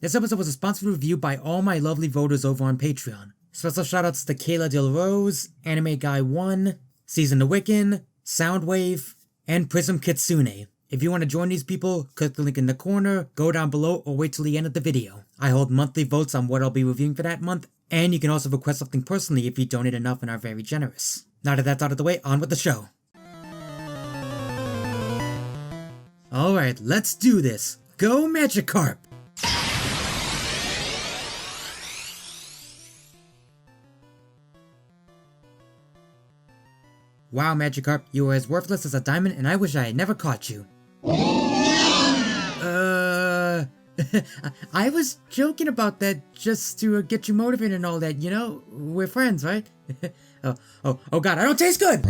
This episode was a sponsored review by all my lovely voters over on Patreon. Special shoutouts to Kayla Del Rose, Anime Guy 1, Season the Wiccan, Soundwave, and Prism Kitsune. If you want to join these people, click the link in the corner, go down below, or wait till the end of the video. I hold monthly votes on what I'll be reviewing for that month, and you can also request something personally if you donate enough and are very generous. Now that that's out of the way, on with the show. Alright, let's do this. Go Magikarp! Wow, Magikarp, you are as worthless as a diamond, and I wish I had never caught you. I was joking about that just to get you motivated and all that, you know? We're friends, right? oh god, I don't taste good!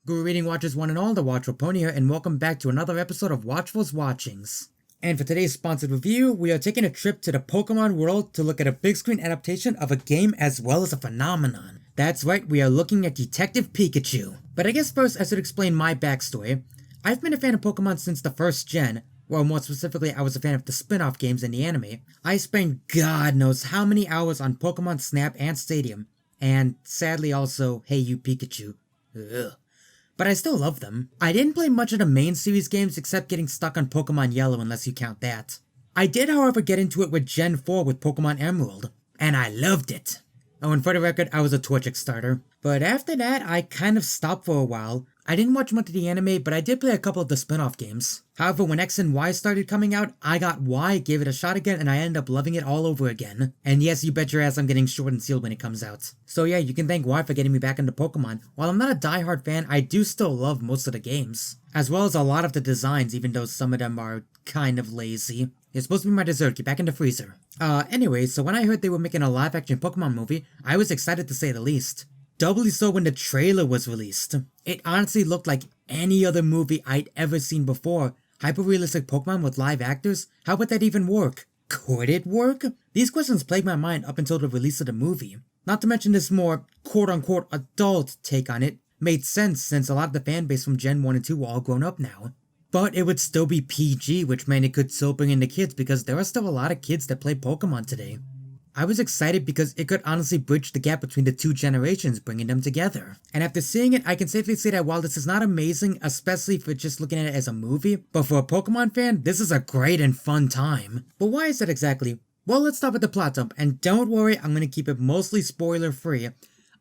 Guru Reading Watchers one and all, the Watchful Pony here, and welcome back to another episode of Watchful's Watchings. And for today's sponsored review, we are taking a trip to the Pokemon world to look at a big screen adaptation of a game as well as a phenomenon. That's right, we are looking at Detective Pikachu. But I guess first I should explain my backstory. I've been a fan of Pokemon since the first gen, or more specifically I was a fan of the spin-off games in the anime. I spent God knows how many hours on Pokemon Snap and Stadium, and sadly also Hey You Pikachu. Ugh. But I still love them. I didn't play much of the main series games except getting stuck on Pokemon Yellow unless you count that. I did however get into it with Gen 4 with Pokemon Emerald, and I loved it. Oh, and for the record, I was a Torchic starter. But after that, I kind of stopped for a while. I didn't watch much of the anime, but I did play a couple of the spin-off games. However, when X and Y started coming out, I got Y, gave it a shot again, and I ended up loving it all over again. And yes, you bet your ass I'm getting Sword and Shield when it comes out. So yeah, you can thank Y for getting me back into Pokemon. While I'm not a diehard fan, I do still love most of the games. As well as a lot of the designs, even though some of them are kind of lazy. It's supposed to be my dessert, get back in the freezer. Anyway, so when I heard they were making a live-action Pokemon movie, I was excited to say the least. Doubly so when the trailer was released. It honestly looked like any other movie I'd ever seen before. Hyper-realistic Pokemon with live actors? How would that even work? Could it work? These questions plagued my mind up until the release of the movie. Not to mention this more quote-unquote adult take on it made sense since a lot of the fanbase from Gen 1 and 2 were all grown up now. But it would still be PG, which meant it could still bring in the kids because there are still a lot of kids that play Pokemon today. I was excited because it could honestly bridge the gap between the two generations, bringing them together. And after seeing it, I can safely say that while this is not amazing, especially for just looking at it as a movie, but for a Pokemon fan, this is a great and fun time. But why is that exactly? Well, let's start with the plot dump, and don't worry, I'm going to keep it mostly spoiler-free.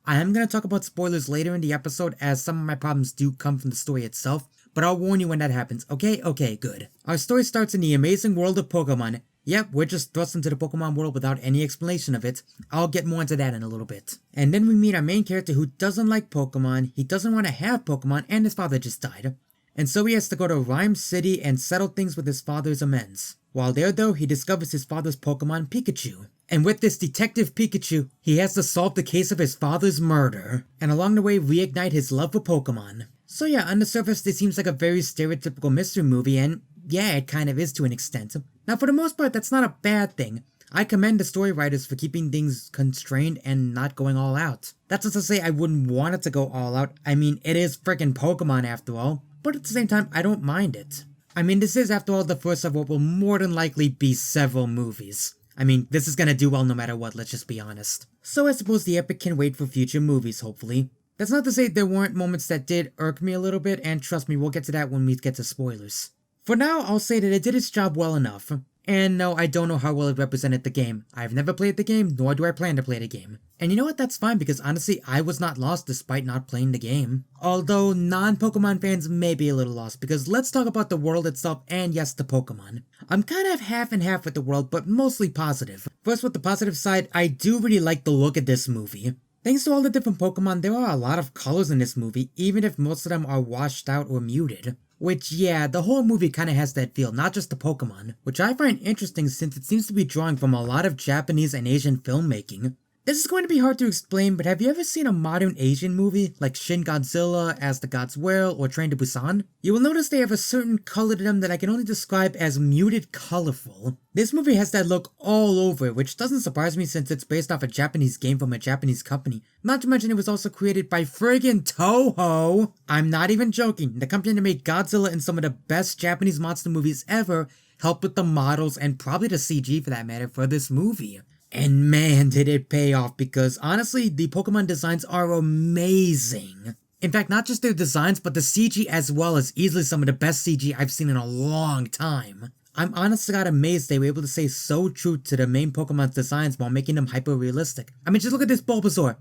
I am going to talk about spoilers later in the episode as some of my problems do come from the story itself, but I'll warn you when that happens, okay? Okay, good. Our story starts in the amazing world of Pokemon. Yep, we're just thrust into the Pokemon world without any explanation of it. I'll get more into that in a little bit. And then we meet our main character who doesn't like Pokemon, he doesn't want to have Pokemon, and his father just died. And so he has to go to Rhyme City and settle things with his father's amends. While there though, he discovers his father's Pokemon Pikachu. And with this Detective Pikachu, he has to solve the case of his father's murder, and along the way reignite his love for Pokemon. So yeah, on the surface this seems like a very stereotypical mystery movie, and yeah, it kind of is to an extent. Now for the most part, that's not a bad thing. I commend the story writers for keeping things constrained and not going all out. That's not to say I wouldn't want it to go all out. I mean, it is freaking Pokemon after all, but at the same time, I don't mind it. I mean, this is after all the first of what will more than likely be several movies. I mean, this is gonna do well no matter what, let's just be honest. So I suppose the epic can wait for future movies, hopefully. That's not to say there weren't moments that did irk me a little bit, and trust me, we'll get to that when we get to spoilers. For now, I'll say that it did its job well enough. And no, I don't know how well it represented the game. I've never played the game, nor do I plan to play the game. And you know what, that's fine because honestly, I was not lost despite not playing the game. Although, non-Pokemon fans may be a little lost because let's talk about the world itself and yes, the Pokemon. I'm kind of half and half with the world, but mostly positive. First with the positive side, I do really like the look of this movie. Thanks to all the different Pokemon, there are a lot of colors in this movie, even if most of them are washed out or muted. Which, yeah, the whole movie kinda has that feel, not just the Pokemon, which I find interesting since it seems to be drawing from a lot of Japanese and Asian filmmaking. This is going to be hard to explain, but have you ever seen a modern Asian movie like Shin Godzilla, As the Gods Will, or Train to Busan? You will notice they have a certain color to them that I can only describe as muted colorful. This movie has that look all over it, which doesn't surprise me since it's based off a Japanese game from a Japanese company. Not to mention it was also created by friggin' Toho! I'm not even joking, the company that made Godzilla and some of the best Japanese monster movies ever helped with the models and probably the CG for that matter for this movie. And man, did it pay off because honestly, the Pokemon designs are amazing. In fact, not just their designs, but the CG as well is easily some of the best CG I've seen in a long time. I'm honestly got amazed they were able to stay so true to the main Pokemon's designs while making them hyper-realistic. I mean, just look at this Bulbasaur.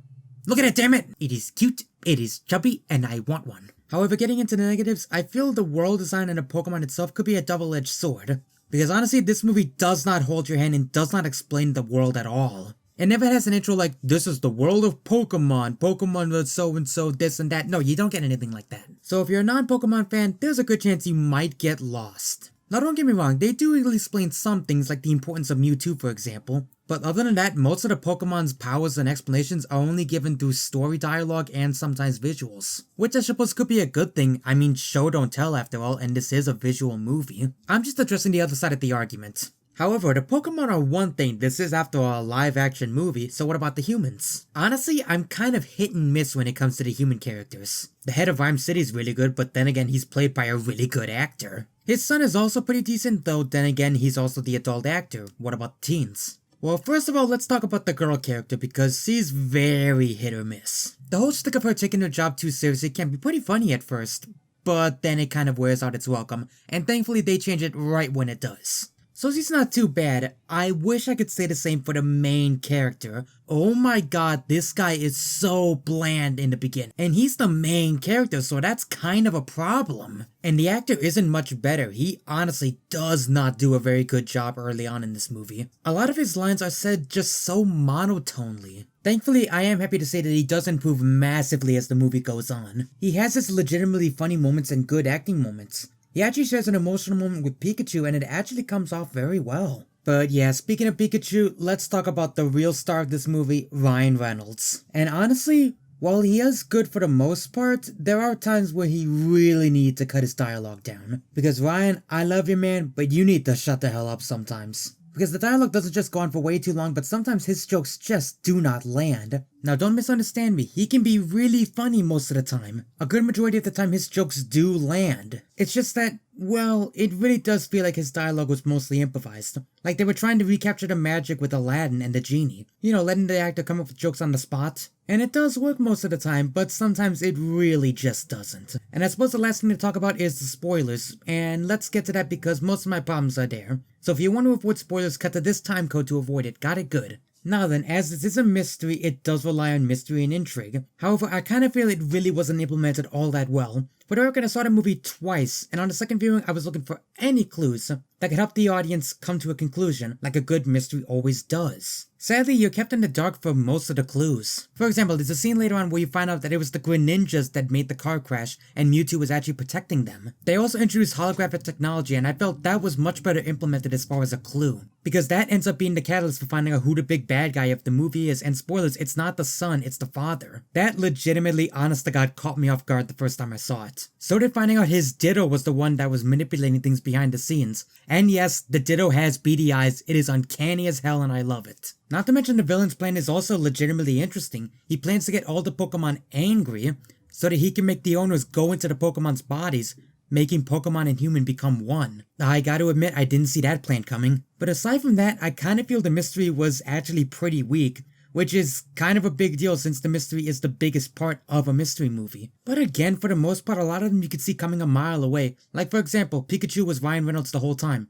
Look at it, damn it! It is cute, it is chubby, and I want one. However, getting into the negatives, I feel the world design and the Pokemon itself could be a double-edged sword. Because honestly, this movie does not hold your hand and does not explain the world at all. It never has an intro like, this is the world of Pokemon, Pokemon with so-and-so, this and that. No, you don't get anything like that. So if you're a non-Pokemon fan, there's a good chance you might get lost. Now don't get me wrong, they do really explain some things like the importance of Mewtwo for example. But other than that, most of the Pokemon's powers and explanations are only given through story dialogue and sometimes visuals. Which I suppose could be a good thing, I mean show don't tell after all, and this is a visual movie. I'm just addressing the other side of the argument. However, the Pokemon are one thing, this is after all a live action movie, so what about the humans? Honestly, I'm kind of hit and miss when it comes to the human characters. The head of Rhyme City is really good, but then again he's played by a really good actor. His son is also pretty decent, though then again he's also the adult actor. What about the teens? Well, first of all, let's talk about the girl character because she's very hit or miss. The whole stick of her taking her job too seriously can be pretty funny at first, but then it kind of wears out its welcome, and thankfully they change it right when it does. So she's not too bad. I wish I could say the same for the main character. Oh my god, this guy is so bland in the beginning. And he's the main character, so that's kind of a problem. And the actor isn't much better. He honestly does not do a very good job early on in this movie. A lot of his lines are said just so monotonely. Thankfully, I am happy to say that he does improve massively as the movie goes on. He has his legitimately funny moments and good acting moments. He actually shares an emotional moment with Pikachu and it actually comes off very well. But yeah, speaking of Pikachu, let's talk about the real star of this movie, Ryan Reynolds. And honestly, while he is good for the most part, there are times where he really needs to cut his dialogue down. Because Ryan, I love you man, but you need to shut the hell up sometimes. Because the dialogue doesn't just go on for way too long, but sometimes his jokes just do not land. Now don't misunderstand me, he can be really funny most of the time. A good majority of the time his jokes do land. It's just that, well, it really does feel like his dialogue was mostly improvised. Like they were trying to recapture the magic with Aladdin and the genie. You know, letting the actor come up with jokes on the spot. And it does work most of the time, but sometimes it really just doesn't. And I suppose the last thing to talk about is the spoilers, and let's get to that because most of my problems are there. So if you want to avoid spoilers, cut to this time code to avoid it. Got it good. Now then, as this is a mystery, it does rely on mystery and intrigue. However, I kind of feel it really wasn't implemented all that well. For the record, I saw the movie twice, and on the second viewing, I was looking for any clues that could help the audience come to a conclusion, like a good mystery always does. Sadly, you're kept in the dark for most of the clues. For example, there's a scene later on where you find out that it was the Greninjas that made the car crash, and Mewtwo was actually protecting them. They also introduced holographic technology, and I felt that was much better implemented as far as a clue, because that ends up being the catalyst for finding out who the big bad guy of the movie is, and spoilers, it's not the son, it's the father. That legitimately, honest to God, caught me off guard the first time I saw it. So did finding out his Ditto was the one that was manipulating things behind the scenes. And yes, the Ditto has beady eyes, it is uncanny as hell and I love it. Not to mention the villain's plan is also legitimately interesting. He plans to get all the Pokemon angry so that he can make the owners go into the Pokemon's bodies, making Pokemon and human become one. I gotta admit, I didn't see that plan coming. But aside from that, I kinda feel the mystery was actually pretty weak, which is kind of a big deal since the mystery is the biggest part of a mystery movie. But again, for the most part, a lot of them you could see coming a mile away. Like for example, Pikachu was Ryan Reynolds the whole time.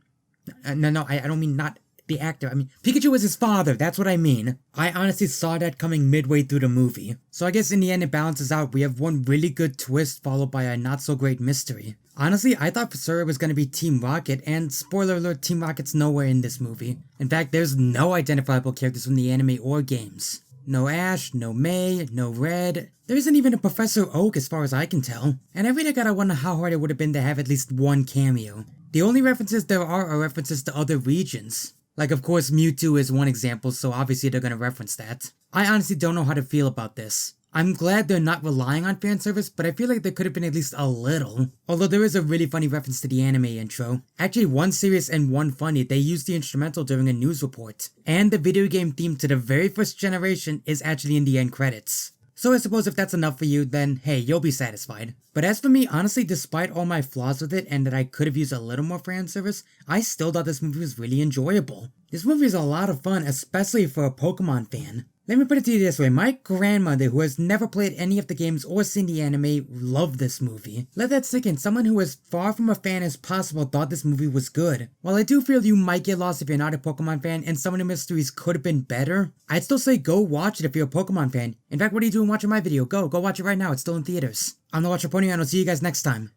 No, I don't mean not the actor. I mean, Pikachu was his father, that's what I mean. I honestly saw that coming midway through the movie. So I guess in the end it balances out. We have one really good twist followed by a not so great mystery. Honestly, I thought for sure it was going to be Team Rocket, and spoiler alert, Team Rocket's nowhere in this movie. In fact, there's no identifiable characters from the anime or games. No Ash, no May, no Red. There isn't even a Professor Oak as far as I can tell. And I really gotta wonder how hard it would have been to have at least one cameo. The only references there are references to other regions. Like of course Mewtwo is one example, so obviously they're gonna reference that. I honestly don't know how to feel about this. I'm glad they're not relying on fan service, but I feel like there could have been at least a little. Although there is a really funny reference to the anime intro. Actually, one serious and one funny, they used the instrumental during a news report. And the video game theme to the very first generation is actually in the end credits. So I suppose if that's enough for you, then hey, you'll be satisfied. But as for me, honestly, despite all my flaws with it and that I could have used a little more fan service, I still thought this movie was really enjoyable. This movie is a lot of fun, especially for a Pokemon fan. Let me put it to you this way, my grandmother, who has never played any of the games or seen the anime, loved this movie. Let that sink in, someone who is far from a fan as possible thought this movie was good. While I do feel you might get lost if you're not a Pokemon fan and some of the mysteries could have been better, I'd still say go watch it if you're a Pokemon fan. In fact, what are you doing watching my video? Go watch it right now, it's still in theaters. I'm the Watchful Pony and I'll see you guys next time.